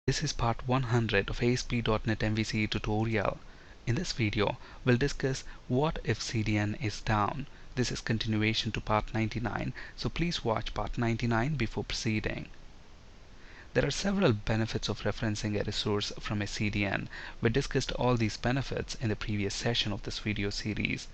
This is part 100 of ASP.NET MVC tutorial. In this video, we'll discuss what if CDN is down. This is continuation to part 99, so please watch part 99 before proceeding. There are several benefits of referencing a resource from a CDN. We discussed all these benefits in the previous session of this video series.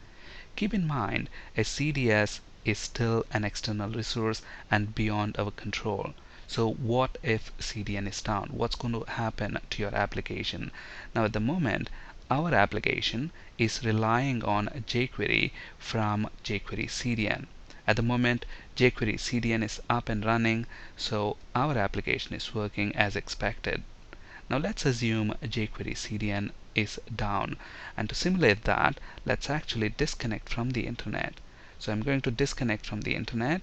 Keep in mind, a CDS is still an external resource and beyond our control. So what if CDN is down? What's going to happen to your application? Now at the moment, our application is relying on jQuery from jQuery CDN. At the moment, jQuery CDN is up and running, so our application is working as expected. Now let's assume jQuery CDN is down, and to simulate that, let's actually disconnect from the internet. So I'm going to disconnect from the internet,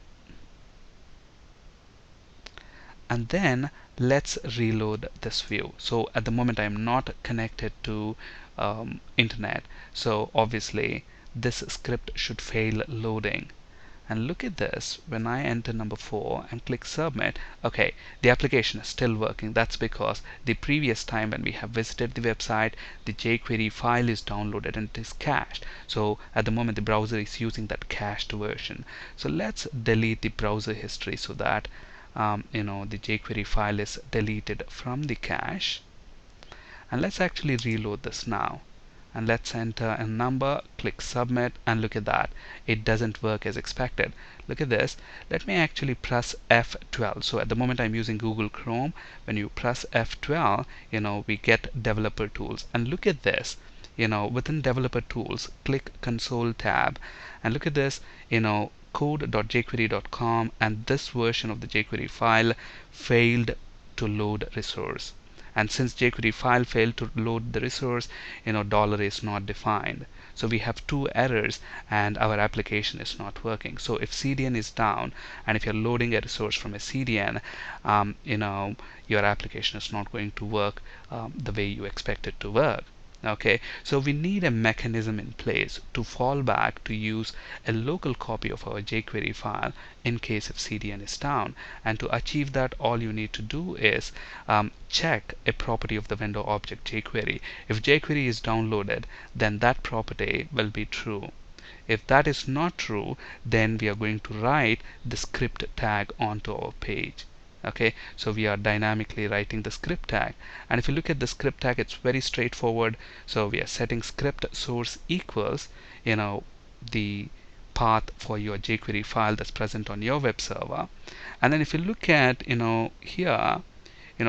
and then let's reload this view. So at the moment I'm not connected to internet, so obviously this script should fail loading. And look at this, when I enter number 4 and click submit, okay, the application is still working. That's because the previous time when we have visited the website, the jQuery file is downloaded and it is cached. So at the moment the browser is using that cached version. So let's delete the browser history so that the jQuery file is deleted from the cache. And let's actually reload this now. And let's enter a number, click submit, and look at that, it doesn't work as expected. Look at this. Let me actually press F12. So at the moment I'm using Google Chrome. When you press F12, we get developer tools, and look at this. Within developer tools, click console tab, and look at this. Code.jquery.com, and this version of the jQuery file failed to load resource. And since jQuery file failed to load the resource, dollar is not defined. So we have two errors and our application is not working. So if CDN is down and if you're loading a resource from a CDN, your application is not going to work the way you expect it to work. Okay, so we need a mechanism in place to fall back to use a local copy of our jQuery file in case if CDN is down. And to achieve that, all you need to do is check a property of the vendor object jQuery. If jQuery is downloaded, then that property will be true. If that is not true, then we are going to write the script tag onto our page. Okay, so we are dynamically writing the script tag, and if you look at the script tag, it's very straightforward. So we are setting script source equals the path for your jQuery file that's present on your web server. And then if you look at here,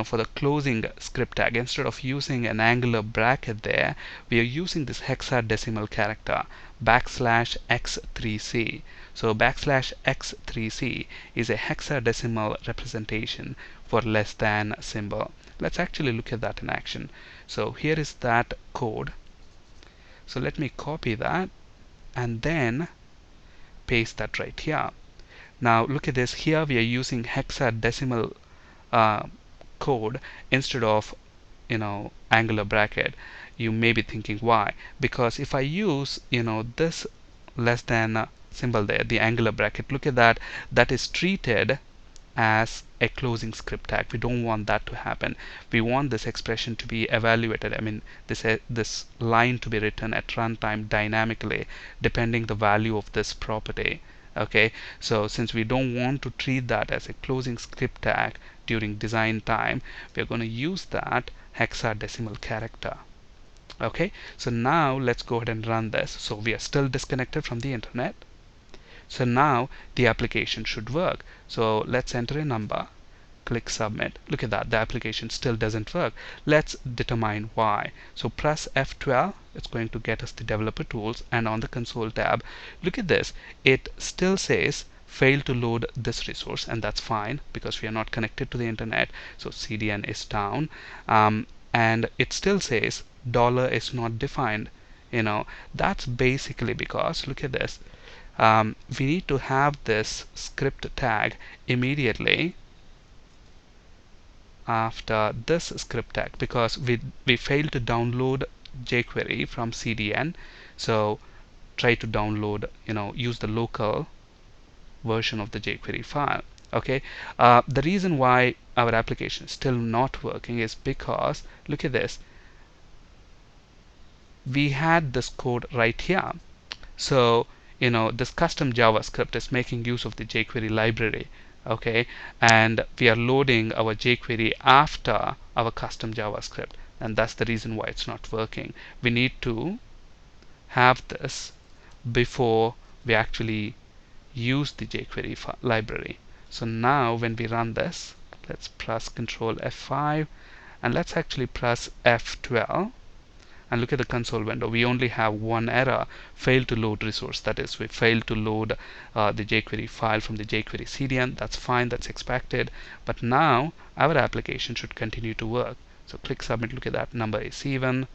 for the closing script tag, instead of using an angular bracket there, we are using this hexadecimal character \x3c. So \x3c is a hexadecimal representation for less than symbol. Let's actually look at that in action. So here is that code. So let me copy that and then paste that right here. Now look at this. Here we are using hexadecimal code instead of angular bracket. You may be thinking why, because if I use this less than symbol there, the angular bracket, look at that, that is treated as a closing script tag. We don't want that to happen. We want this expression to be evaluated, this line to be written at runtime dynamically depending the value of this property. Okay, so since we don't want to treat that as a closing script tag during design time, we're going to use that hexadecimal character. Okay, so now let's go ahead and run this. So we are still disconnected from the internet. So now the application should work. So let's enter a number, click submit. Look at that, the application still doesn't work. Let's determine why. So press F12, it's going to get us the developer tools, and on the console tab, look at this, it still says failed to load this resource, and that's fine because we are not connected to the internet, so CDN is down. And it still says dollar is not defined. That's basically because, look at this, we need to have this script tag immediately after this script tag because we failed to download jQuery from CDN. So try to download, use the local version of the jQuery file. Okay, the reason why our application is still not working is because, look at this, we had this code right here. So this custom JavaScript is making use of the jQuery library, okay, and we are loading our jQuery after our custom JavaScript, and that's the reason why it's not working. We need to have this before we actually use the jQuery library. So now when we run this, let's press Control F5 and let's actually press F12 and look at the console window. We only have one error: failed to load resource. That is, we failed to load the jQuery file from the jQuery CDN. That's fine, that's expected. But now our application should continue to work. So click submit. Look at that, number is even,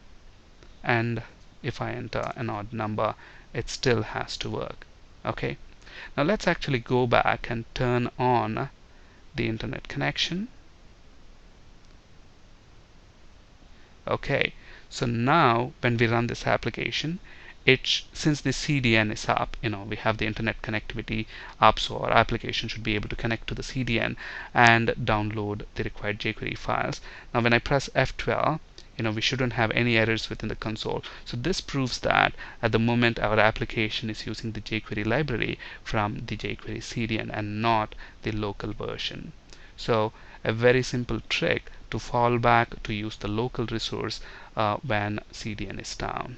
and if I enter an odd number, it still has to work. Okay, now let's actually go back and turn on the internet connection. Okay, so now when we run this application, since the CDN is up, we have the internet connectivity up, so our application should be able to connect to the CDN and download the required jQuery files. Now when I press F12, we shouldn't have any errors within the console. So this proves that at the moment our application is using the jQuery library from the jQuery CDN and not the local version. So a very simple trick to fall back to use the local resource when CDN is down.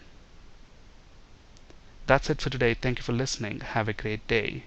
That's it for today. Thank you for listening. Have a great day.